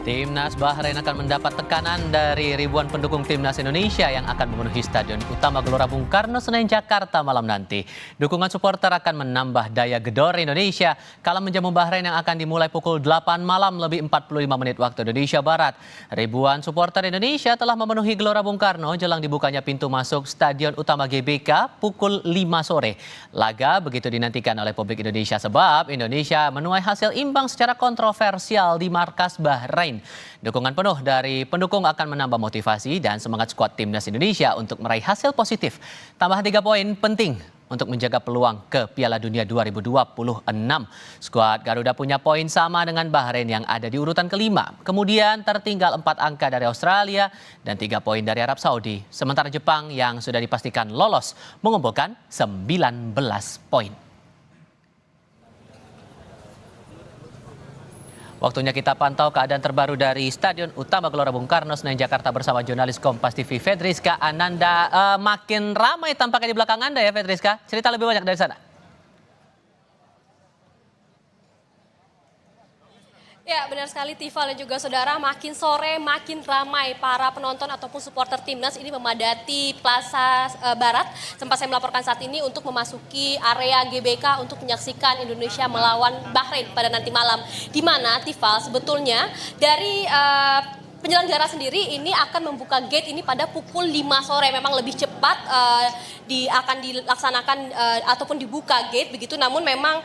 Timnas Bahrain akan mendapat tekanan dari ribuan pendukung Timnas Indonesia yang akan memenuhi Stadion Utama Gelora Bung Karno, Senayan, Jakarta malam nanti. Dukungan supporter akan menambah daya gedor Indonesia kala menjamu Bahrain yang akan dimulai pukul 8 malam lebih 45 menit waktu Indonesia Barat. Ribuan supporter Indonesia telah memenuhi Gelora Bung Karno jelang dibukanya pintu masuk Stadion Utama GBK pukul 5 sore. Laga begitu dinantikan oleh publik Indonesia sebab Indonesia menuai hasil imbang secara kontroversial di markas Bahrain. Dukungan penuh dari pendukung akan menambah motivasi dan semangat skuad Timnas Indonesia untuk meraih hasil positif. Tambahan 3 poin penting untuk menjaga peluang ke Piala Dunia 2026. Skuad Garuda punya poin sama dengan Bahrain yang ada di urutan kelima. Kemudian tertinggal 4 angka dari Australia dan 3 poin dari Arab Saudi. Sementara Jepang yang sudah dipastikan lolos mengumpulkan 19 poin. Waktunya kita pantau keadaan terbaru dari Stadion Utama Gelora Bung Karno, Senayan, Jakarta bersama jurnalis Kompas TV Fedriska Ananda. Makin ramai tampaknya di belakang Anda ya Fedriska. Cerita lebih banyak dari sana. Ya, benar sekali Tifa dan juga saudara, makin sore makin ramai para penonton ataupun supporter Timnas ini memadati Plaza Barat. Tempat saya melaporkan saat ini untuk memasuki area GBK untuk menyaksikan Indonesia melawan Bahrain pada nanti malam. Di mana Tifa sebetulnya dari penyelenggara sendiri ini akan membuka gate ini pada pukul 5 sore. Memang lebih cepat akan dilaksanakan ataupun dibuka gate begitu. Namun memang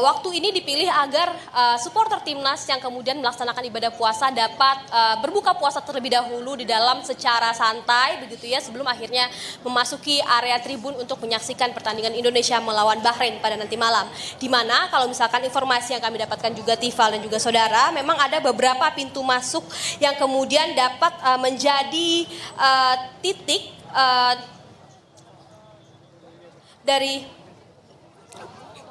waktu ini dipilih agar supporter Timnas yang kemudian melaksanakan ibadah puasa dapat berbuka puasa terlebih dahulu di dalam secara santai begitu ya, sebelum akhirnya memasuki area tribun untuk menyaksikan pertandingan Indonesia melawan Bahrain pada nanti malam. Di mana kalau misalkan informasi yang kami dapatkan juga Tifal dan juga saudara, memang ada beberapa pintu masuk yang kemudian dapat menjadi titik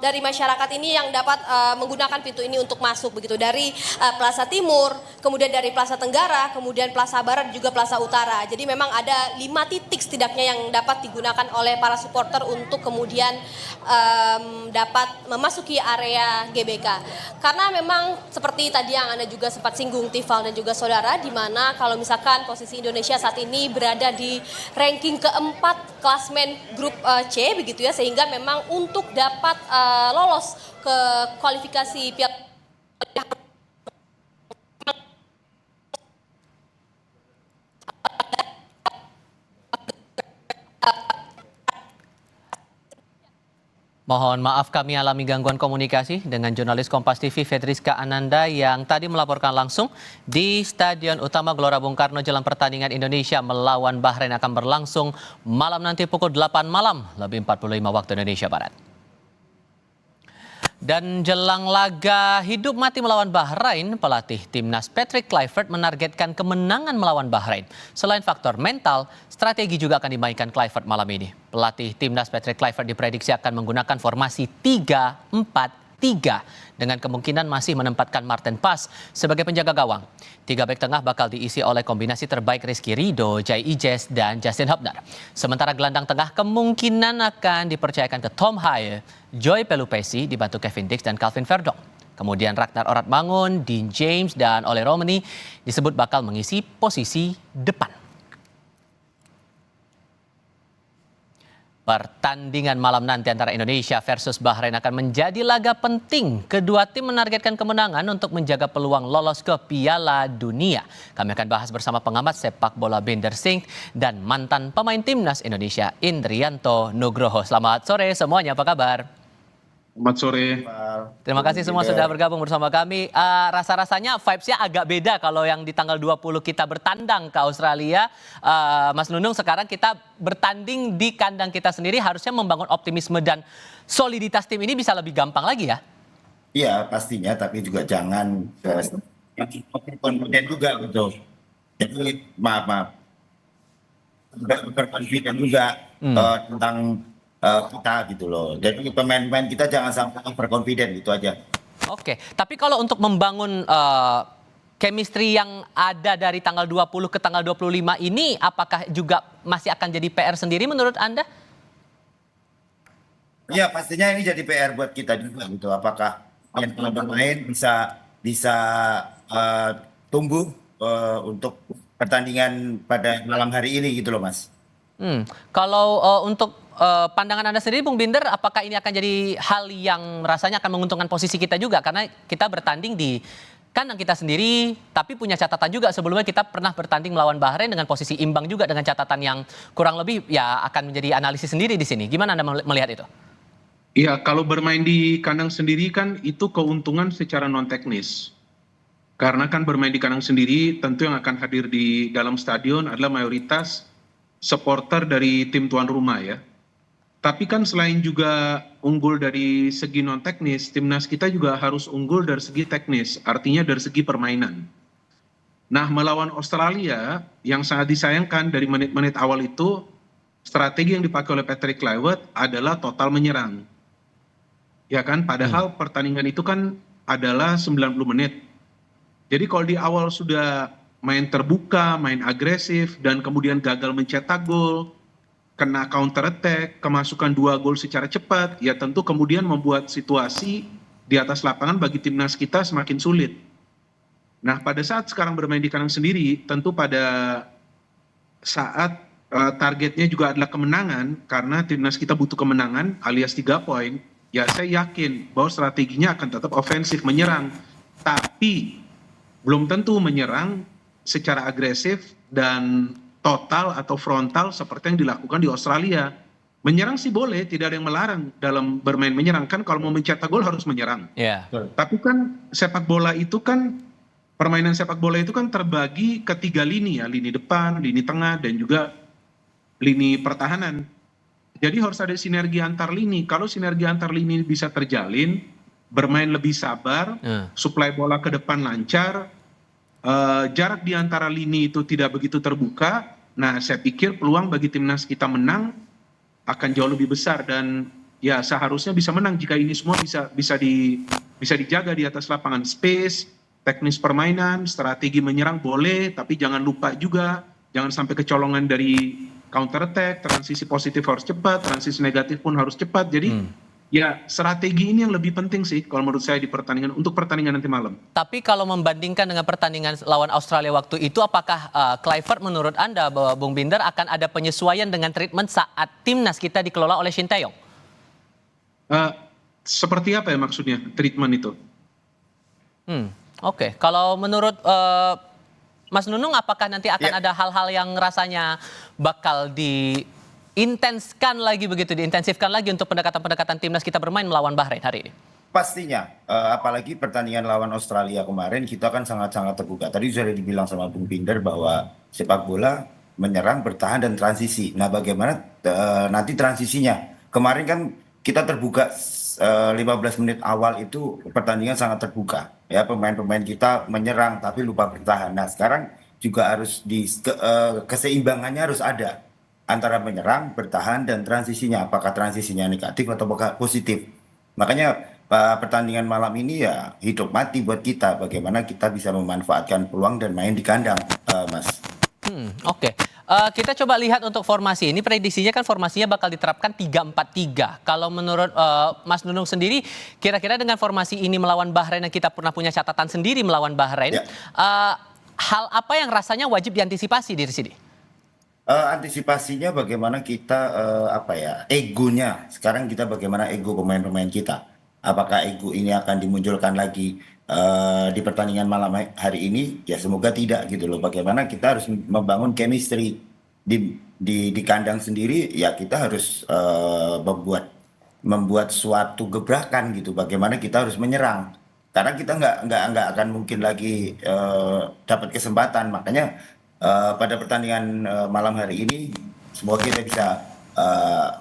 dari masyarakat ini yang dapat menggunakan pintu ini untuk masuk begitu, dari Plaza Timur, kemudian dari Plaza Tenggara, kemudian Plaza Barat juga Plaza Utara. Jadi memang ada 5 titik setidaknya yang dapat digunakan oleh para supporter untuk kemudian dapat memasuki area GBK. Karena memang seperti tadi yang Anda juga sempat singgung Tifal dan juga saudara, di mana kalau misalkan posisi Indonesia saat ini berada di ranking keempat klasmen grup C begitu ya, sehingga memang untuk dapat lolos ke kualifikasi Piala Mohon maaf kami alami gangguan komunikasi dengan jurnalis Kompas TV Fedriska Ananda yang tadi melaporkan langsung di Stadion Utama Gelora Bung Karno jelang pertandingan Indonesia melawan Bahrain akan berlangsung malam nanti pukul 8 malam lebih 45 waktu Indonesia Barat. Dan jelang laga hidup mati melawan Bahrain, pelatih Timnas Patrick Kluivert menargetkan kemenangan melawan Bahrain. Selain faktor mental, strategi juga akan dimainkan Kluivert malam ini. Pelatih Timnas Patrick Kluivert diprediksi akan menggunakan formasi 3-4-3 dengan kemungkinan masih menempatkan Marten Pas sebagai penjaga gawang. 3 bek tengah bakal diisi oleh kombinasi terbaik Rizky Ridho, Jai Ijes, dan Justin Hubner. Sementara gelandang tengah kemungkinan akan dipercayakan ke Tom Haye, Joy Pelupesi dibantu Kevin Dix dan Calvin Verdong. Kemudian Ragnar Oratmangun, Dean James, dan Ole Romani disebut bakal mengisi posisi depan. Pertandingan malam nanti antara Indonesia versus Bahrain akan menjadi laga penting. Kedua tim menargetkan kemenangan untuk menjaga peluang lolos ke Piala Dunia. Kami akan bahas bersama pengamat sepak bola Binder Singh dan mantan pemain Timnas Indonesia Indrianto Nugroho. Selamat sore semuanya, apa kabar? Selamat sore. Terima kasih semua sudah bergabung bersama kami. Rasa-rasanya vibes-nya agak beda kalau yang di tanggal 20 kita bertandang ke Australia. Mas Nunung, sekarang kita bertanding di kandang kita sendiri, harusnya membangun optimisme dan soliditas tim ini bisa lebih gampang lagi ya? Iya pastinya, tapi juga jangan confident juga gitu. Jadi maaf, berkonfident juga tentang kita gitu loh. Jadi pemain-pemain kita jangan sampai overconfident gitu aja. Oke, tapi kalau untuk membangun chemistry yang ada dari tanggal 20 ke tanggal 25 ini, apakah juga masih akan jadi PR sendiri menurut Anda? Ya pastinya ini jadi PR buat kita juga gitu. Apakah pemain bisa tumbuh untuk pertandingan pada malam hari ini gitu loh Mas. Kalau untuk pandangan Anda sendiri, Bung Binder, apakah ini akan jadi hal yang rasanya akan menguntungkan posisi kita juga? Karena kita bertanding di kandang kita sendiri, tapi punya catatan juga sebelumnya kita pernah bertanding melawan Bahrain dengan posisi imbang juga dengan catatan yang kurang lebih ya akan menjadi analisis sendiri di sini. Gimana Anda melihat itu? Iya, kalau bermain di kandang sendiri kan itu keuntungan secara non teknis. Karena kan bermain di kandang sendiri tentu yang akan hadir di dalam stadion adalah mayoritas supporter dari tim tuan rumah ya. Tapi kan selain juga unggul dari segi non teknis, timnas kita juga harus unggul dari segi teknis, artinya dari segi permainan. Nah, melawan Australia yang sangat disayangkan dari menit-menit awal itu, strategi yang dipakai oleh Patrick Kluivert adalah total menyerang. Ya kan, padahal pertandingan itu kan adalah 90 menit. Jadi kalau di awal sudah main terbuka, main agresif, dan kemudian gagal mencetak gol, kena counter attack, kemasukan 2 gol secara cepat, ya tentu kemudian membuat situasi di atas lapangan bagi timnas kita semakin sulit. Nah, pada saat sekarang bermain di kandang sendiri, tentu pada saat targetnya juga adalah kemenangan, karena timnas kita butuh kemenangan alias 3 poin, ya saya yakin bahwa strateginya akan tetap ofensif menyerang, tapi belum tentu menyerang secara agresif dan total atau frontal seperti yang dilakukan di Australia. Menyerang sih boleh, tidak ada yang melarang dalam bermain menyerang. Kan kalau mau mencetak gol harus menyerang. Yeah. Tapi kan sepak bola itu kan, permainan sepak bola itu kan terbagi ke 3 lini ya. Lini depan, lini tengah, dan juga lini pertahanan. Jadi harus ada sinergi antar lini. Kalau sinergi antar lini bisa terjalin, bermain lebih sabar, suplai bola ke depan lancar, jarak di antara lini itu tidak begitu terbuka. Nah, saya pikir peluang bagi timnas kita menang akan jauh lebih besar, dan ya seharusnya bisa menang jika ini semua bisa dijaga di atas lapangan. Space, teknis permainan, strategi menyerang boleh, tapi jangan lupa juga jangan sampai kecolongan dari counter attack, transisi positif harus cepat, transisi negatif pun harus cepat. Jadi ya strategi ini yang lebih penting sih kalau menurut saya di pertandingan, untuk pertandingan nanti malam. Tapi kalau membandingkan dengan pertandingan lawan Australia waktu itu, apakah Kluivert menurut Anda, Bung Binder, akan ada penyesuaian dengan treatment saat timnas kita dikelola oleh Shin Tae-yong? Seperti apa ya maksudnya treatment itu? Oke. Kalau menurut Mas Nunung, apakah nanti akan ada hal-hal yang rasanya bakal diintensifkan lagi untuk pendekatan-pendekatan timnas kita bermain melawan Bahrain hari ini? Pastinya, apalagi pertandingan lawan Australia kemarin kita kan sangat-sangat terbuka. Tadi sudah dibilang sama Bung Binder bahwa sepak bola menyerang, bertahan, dan transisi. Nah, bagaimana nanti transisinya? Kemarin kan kita terbuka 15 menit awal itu pertandingan sangat terbuka. Ya, pemain-pemain kita menyerang tapi lupa bertahan. Nah, sekarang juga harus keseimbangannya harus ada antara menyerang, bertahan, dan transisinya. Apakah transisinya negatif atau positif? Makanya pertandingan malam ini ya hidup mati buat kita. Bagaimana kita bisa memanfaatkan peluang dan main di kandang, Mas. Oke. Kita coba lihat untuk formasi. Ini prediksinya kan formasinya bakal diterapkan 3-4-3. Kalau menurut Mas Nunung sendiri, kira-kira dengan formasi ini melawan Bahrain yang kita pernah punya catatan sendiri melawan Bahrain, hal apa yang rasanya wajib diantisipasi di sini? Antisipasinya bagaimana kita egonya. Sekarang kita bagaimana ego pemain-pemain kita. Apakah ego ini akan dimunculkan lagi di pertandingan malam hari ini? Ya semoga tidak gitu loh. Bagaimana kita harus membangun chemistry di kandang sendiri, ya kita harus membuat suatu gebrakan gitu. Bagaimana kita harus menyerang. Karena kita nggak akan mungkin lagi dapat kesempatan. Makanya pada pertandingan malam hari ini semoga kita bisa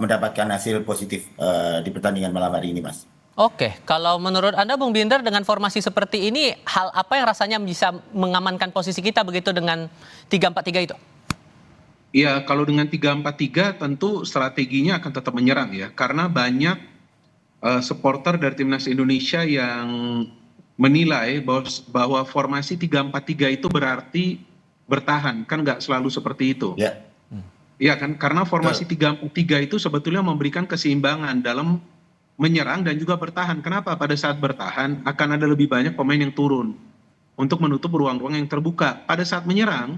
mendapatkan hasil positif di pertandingan malam hari ini, Mas. Oke, kalau menurut Anda, Bung Binder, dengan formasi seperti ini, hal apa yang rasanya bisa mengamankan posisi kita begitu dengan 3-4-3 itu? Iya, kalau dengan 3-4-3 tentu strateginya akan tetap menyerang ya. Karena banyak supporter dari timnas Indonesia yang menilai bahwa formasi 3-4-3 itu berarti bertahan. Kan nggak selalu seperti itu. Iya kan, karena formasi 3-4-3 itu sebetulnya memberikan keseimbangan dalam menyerang dan juga bertahan. Kenapa? Pada saat bertahan akan ada lebih banyak pemain yang turun. untuk menutup ruang-ruang yang terbuka. Pada saat menyerang,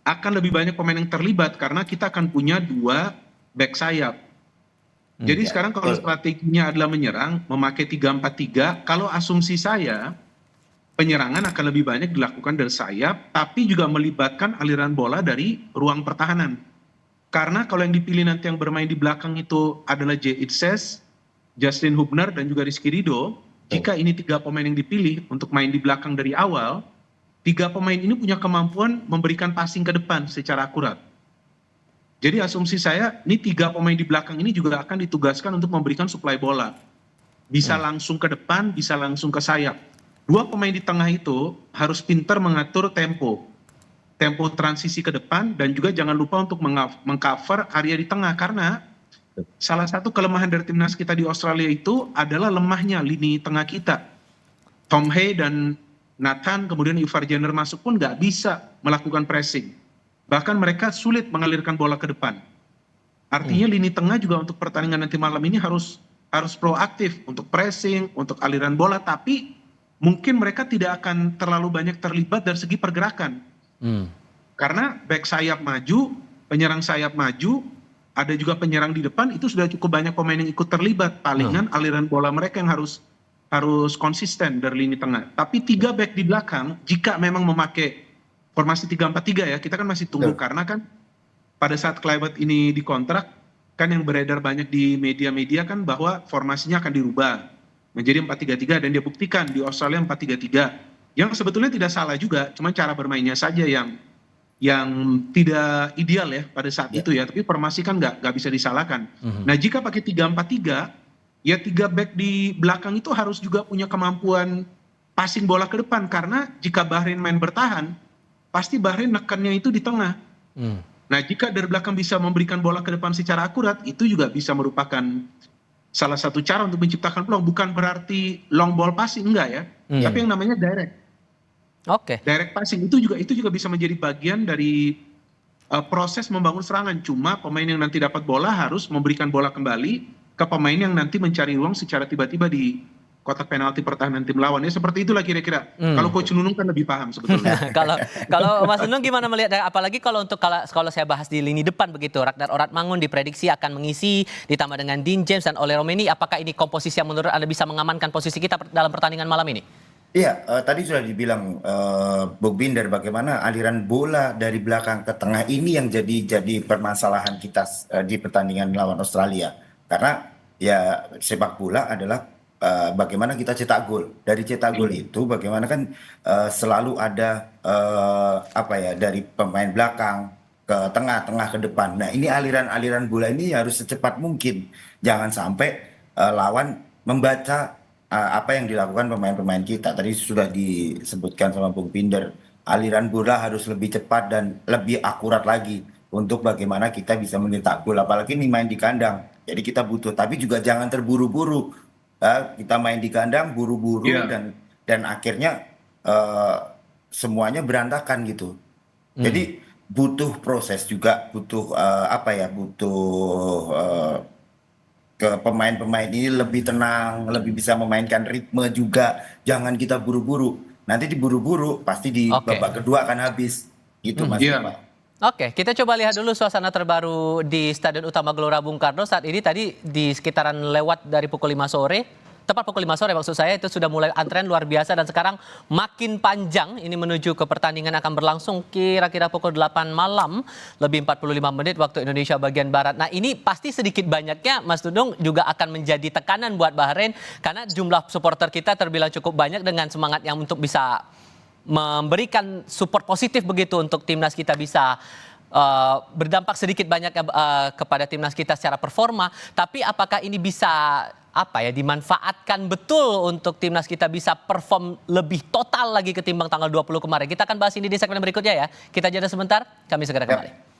akan lebih banyak pemain yang terlibat karena kita akan punya 2 back sayap. Jadi sekarang kalau strateginya adalah menyerang, memakai 3-4-3, kalau asumsi saya, penyerangan akan lebih banyak dilakukan dari sayap, tapi juga melibatkan aliran bola dari ruang pertahanan. Karena kalau yang dipilih nanti yang bermain di belakang itu adalah Jay Itzes, Justin Hubner, dan juga Rizky Ridho, jika ini 3 pemain yang dipilih untuk main di belakang dari awal, 3 pemain ini punya kemampuan memberikan passing ke depan secara akurat. Jadi asumsi saya, ini 3 pemain di belakang ini juga akan ditugaskan untuk memberikan suplai bola. Bisa langsung ke depan, bisa langsung ke sayap. 2 pemain di tengah itu harus pintar mengatur tempo transisi ke depan, dan juga jangan lupa untuk mengcover area di tengah, karena salah satu kelemahan dari timnas kita di Australia itu adalah lemahnya lini tengah kita. Tom Hay dan Nathan, kemudian Ivar Jenner masuk pun nggak bisa melakukan pressing. Bahkan mereka sulit mengalirkan bola ke depan. Artinya lini tengah juga untuk pertandingan nanti malam ini harus proaktif untuk pressing, untuk aliran bola, tapi mungkin mereka tidak akan terlalu banyak terlibat dari segi pergerakan. Karena back sayap maju, penyerang sayap maju, ada juga penyerang di depan, itu sudah cukup banyak pemain yang ikut terlibat. Palingan aliran bola mereka yang harus konsisten dari lini tengah. Tapi 3 back di belakang, jika memang memakai formasi 3-4-3 ya, kita kan masih tunggu. Karena kan pada saat Kluivert ini dikontrak, kan yang beredar banyak di media-media kan bahwa formasinya akan dirubah menjadi 4-3-3, dan dia buktikan di Australia 4-3-3. Yang sebetulnya tidak salah juga, cuma cara bermainnya saja yang tidak ideal ya pada saat itu ya, tapi formasi kan nggak bisa disalahkan. Nah jika pakai 3-4-3, ya 3 back di belakang itu harus juga punya kemampuan passing bola ke depan, karena jika Bahrain main bertahan, pasti Bahrain nekannya itu di tengah. Nah jika dari belakang bisa memberikan bola ke depan secara akurat, itu juga bisa merupakan salah satu cara untuk menciptakan peluang. Bukan berarti long ball passing, enggak ya, tapi yang namanya direct. Direct passing itu juga bisa menjadi bagian dari proses membangun serangan. Cuma pemain yang nanti dapat bola harus memberikan bola kembali ke pemain yang nanti mencari ruang secara tiba-tiba di kotak penalti pertahanan tim lawan. Ya seperti itulah kira-kira. Kalau Coach Nunung kan lebih paham sebetulnya. Kalau Mas Nunung gimana melihat, apalagi kalau saya bahas di lini depan begitu, Ragnar Oratmangun diprediksi akan mengisi, ditambah dengan Dean James dan Ole Romeni, apakah ini komposisi yang menurut Anda bisa mengamankan posisi kita dalam pertandingan malam ini? Iya, tadi sudah dibilang Bung Binder bagaimana aliran bola dari belakang ke tengah ini yang jadi permasalahan kita di pertandingan lawan Australia. Karena ya sepak bola adalah bagaimana kita cetak gol. Dari cetak gol itu bagaimana kan selalu ada dari pemain belakang ke tengah ke depan. Nah ini aliran bola ini harus secepat mungkin. Jangan sampai lawan membaca apa yang dilakukan pemain-pemain kita. Tadi sudah disebutkan sama Bung Binder, aliran bola harus lebih cepat dan lebih akurat lagi untuk bagaimana kita bisa mencetak gol. Apalagi ini main di kandang, jadi kita butuh, tapi juga jangan terburu-buru. Kita main di kandang buru-buru dan akhirnya semuanya berantakan gitu. Jadi butuh proses juga, butuh ke pemain-pemain ini lebih tenang, lebih bisa memainkan ritme juga. Jangan kita buru-buru. Nanti diburu-buru pasti di babak kedua akan habis. Gitu Mas. Oke, kita coba lihat dulu suasana terbaru di Stadion Utama Gelora Bung Karno. Saat ini tadi di sekitaran lewat dari pukul 5 sore. Tepat pukul 5 sore maksud saya, itu sudah mulai antrean luar biasa, dan sekarang makin panjang ini menuju ke pertandingan akan berlangsung kira-kira pukul 8 malam lebih 45 menit waktu Indonesia bagian barat. Nah ini pasti sedikit banyaknya Mas Nunung juga akan menjadi tekanan buat Bahrain, karena jumlah supporter kita terbilang cukup banyak dengan semangat yang untuk bisa memberikan support positif begitu untuk timnas kita bisa berdampak sedikit banyak kepada timnas kita secara performa. Tapi apakah ini bisa dimanfaatkan betul untuk timnas kita bisa perform lebih total lagi ketimbang tanggal 20 kemarin? Kita akan bahas ini di segmen berikutnya ya. Kita jeda sebentar, kami segera kembali.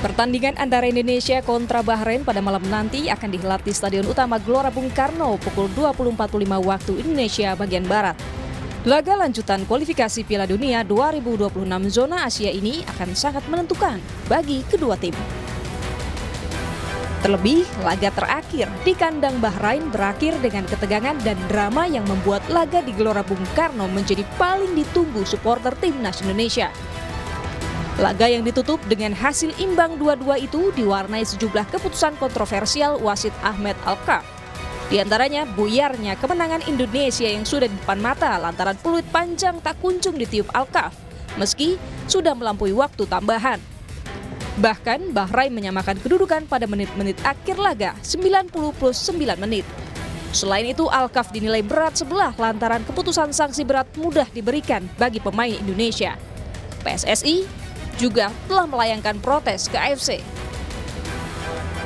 Pertandingan antara Indonesia kontra Bahrain pada malam nanti akan dihelat di Stadion Utama Gelora Bung Karno pukul 20.45 waktu Indonesia bagian Barat. Laga lanjutan kualifikasi Piala Dunia 2026 zona Asia ini akan sangat menentukan bagi kedua tim. Terlebih, laga terakhir di kandang Bahrain berakhir dengan ketegangan dan drama yang membuat laga di Gelora Bung Karno menjadi paling ditunggu supporter timnas Indonesia. Laga yang ditutup dengan hasil imbang 2-2 itu diwarnai sejumlah keputusan kontroversial wasit Ahmed Alkaf. Di antaranya buyarnya kemenangan Indonesia yang sudah di depan mata lantaran peluit panjang tak kunjung ditiup Alkaf, meski sudah melampaui waktu tambahan. Bahkan Bahrain menyamakan kedudukan pada menit-menit akhir laga 90 plus 9 menit. Selain itu Alkaf dinilai berat sebelah lantaran keputusan sanksi berat mudah diberikan bagi pemain Indonesia. PSSI juga telah melayangkan protes ke AFC.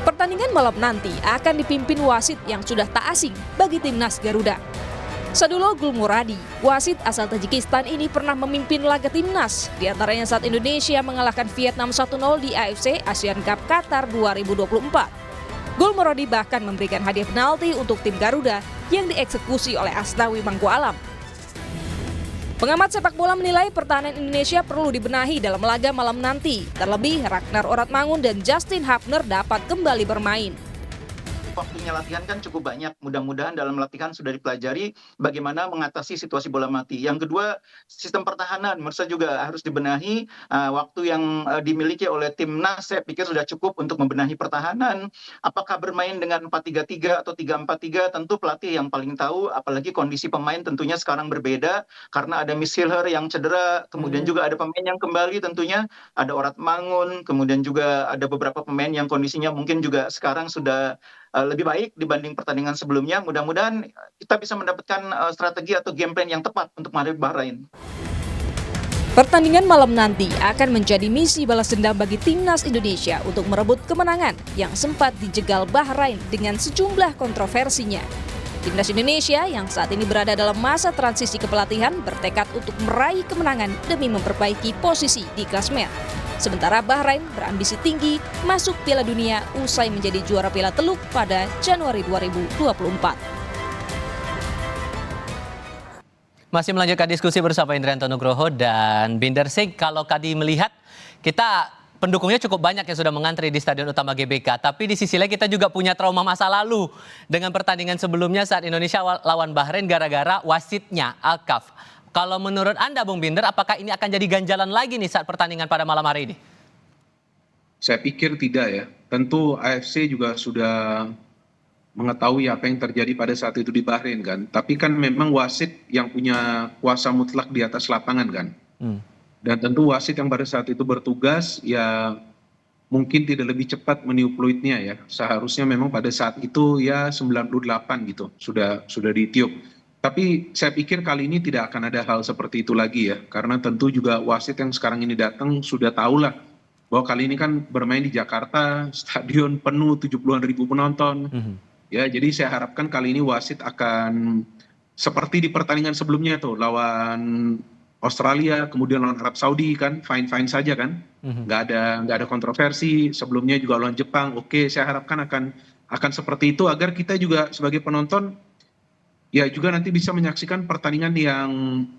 Pertandingan malam nanti akan dipimpin wasit yang sudah tak asing bagi timnas Garuda. Sadulo Gulmuradi, wasit asal Tajikistan ini pernah memimpin laga timnas, di antaranya saat Indonesia mengalahkan Vietnam 1-0 di AFC Asian Cup Qatar 2024. Gulmuradi bahkan memberikan hadiah penalti untuk tim Garuda yang dieksekusi oleh Asnawi Mangkualam. Pengamat sepak bola menilai pertahanan Indonesia perlu dibenahi dalam laga malam nanti. Terlebih, Ragnar Oratmangun dan Justin Hafner dapat kembali bermain. Waktunya latihan kan cukup banyak. Mudah-mudahan dalam latihan sudah dipelajari bagaimana mengatasi situasi bola mati. Yang kedua, sistem pertahanan menurut saya juga harus dibenahi. Waktu yang dimiliki oleh timnas saya pikir sudah cukup untuk membenahi pertahanan. Apakah bermain dengan 4-3-3 atau 3-4-3 tentu pelatih yang paling tahu. Apalagi kondisi pemain tentunya sekarang berbeda karena ada Miss Hilher yang cedera. Kemudian juga ada pemain yang kembali tentunya. Ada Oratmangun. Kemudian juga ada beberapa pemain yang kondisinya mungkin juga sekarang sudah lebih baik dibanding pertandingan sebelumnya. Mudah-mudahan kita bisa mendapatkan strategi atau game plan yang tepat untuk menghadapi Bahrain. Pertandingan malam nanti akan menjadi misi balas dendam bagi timnas Indonesia untuk merebut kemenangan yang sempat dijegal Bahrain dengan sejumlah kontroversinya. Timnas Indonesia yang saat ini berada dalam masa transisi kepelatihan bertekad untuk meraih kemenangan demi memperbaiki posisi di klasmen. Sementara Bahrain berambisi tinggi masuk Piala Dunia usai menjadi juara Piala Teluk pada Januari 2024. Masih melanjutkan diskusi bersama Indrianto Nugroho dan Binder Singh. Kalau tadi melihat kita pendukungnya cukup banyak yang sudah mengantri di Stadion Utama GBK. Tapi di sisi lain kita juga punya trauma masa lalu dengan pertandingan sebelumnya saat Indonesia lawan Bahrain gara-gara wasitnya Alkaf. Kalau menurut Anda, Bung Binder, apakah ini akan jadi ganjalan lagi nih saat pertandingan pada malam hari ini? Saya pikir tidak ya. Tentu AFC juga sudah mengetahui apa yang terjadi pada saat itu di Bahrain kan. Tapi kan memang wasit yang punya kuasa mutlak di atas lapangan kan. Dan tentu wasit yang pada saat itu bertugas ya mungkin tidak lebih cepat meniup fluidnya ya. Seharusnya memang pada saat itu ya 98 gitu sudah ditiup. Tapi saya pikir kali ini tidak akan ada hal seperti itu lagi ya. Karena tentu juga wasit yang sekarang ini datang sudah tahulah bahwa kali ini kan bermain di Jakarta, stadion penuh 70-an ribu penonton. Ya, jadi saya harapkan kali ini wasit akan seperti di pertandingan sebelumnya tuh lawan Australia, kemudian lawan Arab Saudi kan, fine-fine saja kan. Nggak ada kontroversi. Sebelumnya juga lawan Jepang. Oke, saya harapkan akan seperti itu agar kita juga sebagai penonton ya juga nanti bisa menyaksikan pertandingan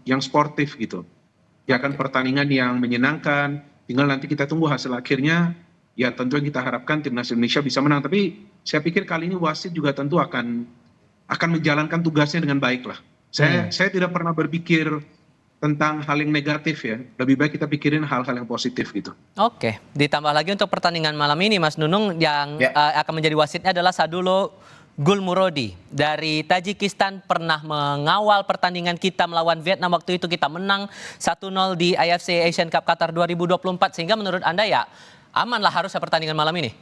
yang sportif gitu. Ya kan pertandingan yang menyenangkan, tinggal nanti kita tunggu hasil akhirnya, ya tentu yang kita harapkan timnas Indonesia bisa menang. Tapi saya pikir kali ini wasit juga tentu akan menjalankan tugasnya dengan baik lah. Saya tidak pernah berpikir tentang hal yang negatif ya, lebih baik kita pikirin hal-hal yang positif gitu. Oke, ditambah lagi untuk pertandingan malam ini Mas Nunung yang akan menjadi wasitnya adalah Sadulo Gulmuradi dari Tajikistan, pernah mengawal pertandingan kita melawan Vietnam. Waktu itu kita menang 1-0 di AFC Asian Cup Qatar 2024. Sehingga menurut Anda ya aman lah harusnya pertandingan malam ini?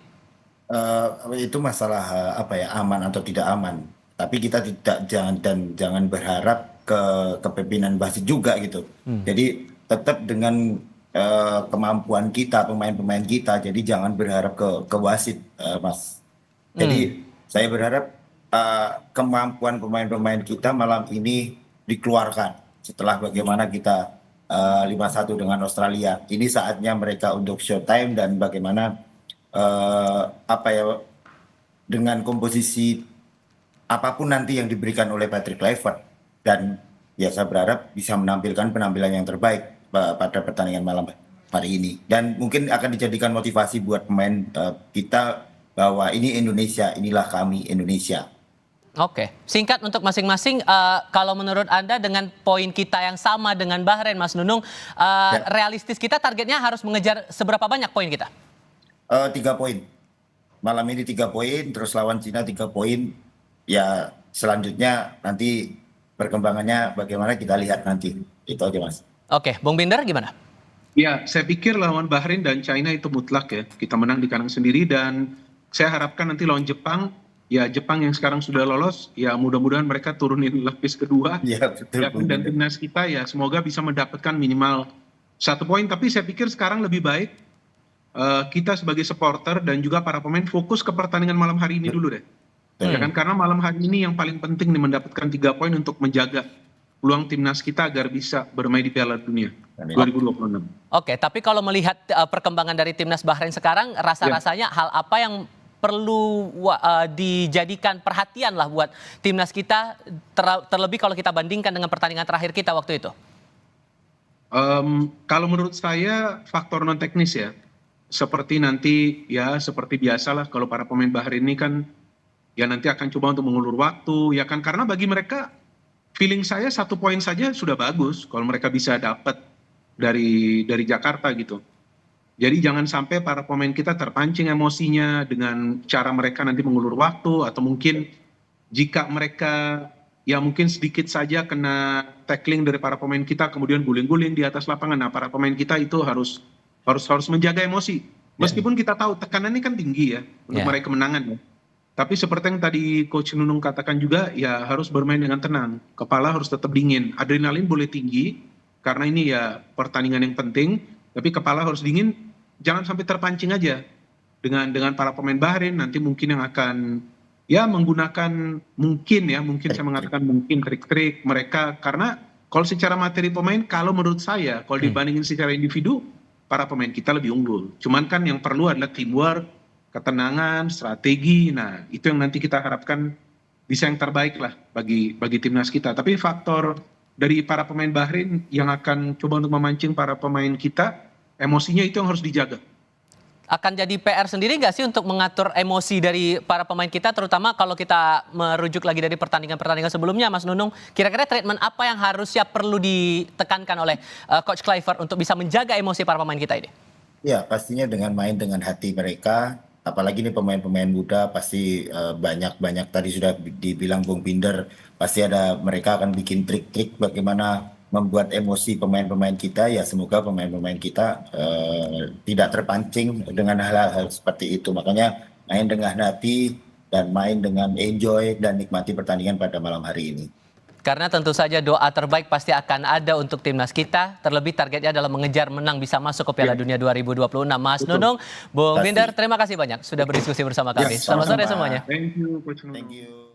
Itu masalah aman atau tidak aman. Tapi kita jangan berharap ke kepemimpinan wasit juga gitu. Jadi tetap dengan kemampuan kita, pemain-pemain kita. Jadi jangan berharap ke wasit, Mas. Jadi saya berharap kemampuan pemain-pemain kita malam ini dikeluarkan setelah bagaimana kita 5-1 dengan Australia. Ini saatnya mereka untuk showtime dan bagaimana dengan komposisi apapun nanti yang diberikan oleh Patrick Kluivert, dan ya saya berharap bisa menampilkan penampilan yang terbaik pada pertandingan malam hari ini, dan mungkin akan dijadikan motivasi buat pemain kita bahwa ini Indonesia, inilah kami Indonesia. Oke, singkat untuk masing-masing. Kalau menurut Anda dengan poin kita yang sama dengan Bahrain, Mas Nunung, realistis kita targetnya harus mengejar seberapa banyak poin kita? 3 poin. Malam ini 3 poin, terus lawan Cina 3 poin. Ya selanjutnya nanti perkembangannya bagaimana kita lihat nanti. Itu aja, Mas. Oke, Bung Binder gimana? Ya, saya pikir lawan Bahrain dan China itu mutlak ya. Kita menang di kandang sendiri dan saya harapkan nanti lawan Jepang, ya Jepang yang sekarang sudah lolos, ya mudah-mudahan mereka turunin lapis kedua. Iya, betul. Ya, dan timnas kita ya semoga bisa mendapatkan minimal 1 poin. Tapi saya pikir sekarang lebih baik kita sebagai supporter dan juga para pemain fokus ke pertandingan malam hari ini dulu deh. Ya kan, karena malam hari ini yang paling penting nih mendapatkan 3 poin untuk menjaga peluang timnas kita agar bisa bermain di Piala Dunia 2026. Oke, tapi kalau melihat perkembangan dari timnas Bahrain sekarang, rasa-rasanya hal apa yang perlu dijadikan perhatian lah buat timnas kita, terlebih kalau kita bandingkan dengan pertandingan terakhir kita waktu itu? Kalau menurut saya faktor non teknis ya, seperti nanti ya seperti biasalah kalau para pemain Bahrain ini kan ya nanti akan coba untuk mengulur waktu ya kan, karena bagi mereka feeling saya 1 poin saja sudah bagus kalau mereka bisa dapat dari Jakarta gitu. Jadi jangan sampai para pemain kita terpancing emosinya dengan cara mereka nanti mengulur waktu, atau mungkin jika mereka ya mungkin sedikit saja kena tackling dari para pemain kita kemudian guling-guling di atas lapangan. Nah, para pemain kita itu harus menjaga emosi. Meskipun kita tahu tekanan ini kan tinggi ya untuk meraih kemenangan ya. Tapi seperti yang tadi Coach Nunung katakan juga, ya harus bermain dengan tenang. Kepala harus tetap dingin. Adrenalin boleh tinggi, karena ini ya pertandingan yang penting. Tapi kepala harus dingin, jangan sampai terpancing aja. Dengan para pemain Bahrain, nanti mungkin yang akan ya menggunakan mungkin saya mengatakan mungkin trik-trik mereka. Karena kalau secara materi pemain, kalau menurut saya, kalau dibandingin secara individu, para pemain kita lebih unggul. Cuman kan yang perlu adalah teamwork, ketenangan, strategi. Nah, itu yang nanti kita harapkan bisa yang terbaik lah bagi timnas kita. Tapi faktor dari para pemain Bahrain yang akan coba untuk memancing para pemain kita, emosinya itu yang harus dijaga. Akan jadi PR sendiri nggak sih untuk mengatur emosi dari para pemain kita, terutama kalau kita merujuk lagi dari pertandingan-pertandingan sebelumnya, Mas Nunung, kira-kira treatment apa yang harusnya perlu ditekankan oleh Coach Kluivert untuk bisa menjaga emosi para pemain kita ini? Ya, pastinya dengan main dengan hati mereka. Apalagi nih pemain-pemain muda pasti banyak tadi sudah dibilang Bung Binder, pasti mereka akan bikin trik-trik bagaimana membuat emosi pemain-pemain kita. Ya semoga pemain-pemain kita tidak terpancing dengan hal-hal seperti itu. Makanya main dengan hati dan main dengan enjoy dan nikmati pertandingan pada malam hari ini. Karena tentu saja doa terbaik pasti akan ada untuk timnas kita. Terlebih targetnya adalah mengejar menang bisa masuk ke Piala Dunia 2026. Mas Nunung, Bung Binder, terima kasih banyak sudah berdiskusi bersama kami. Selamat sore semuanya. Thank you, Coach Nunung. Thank you.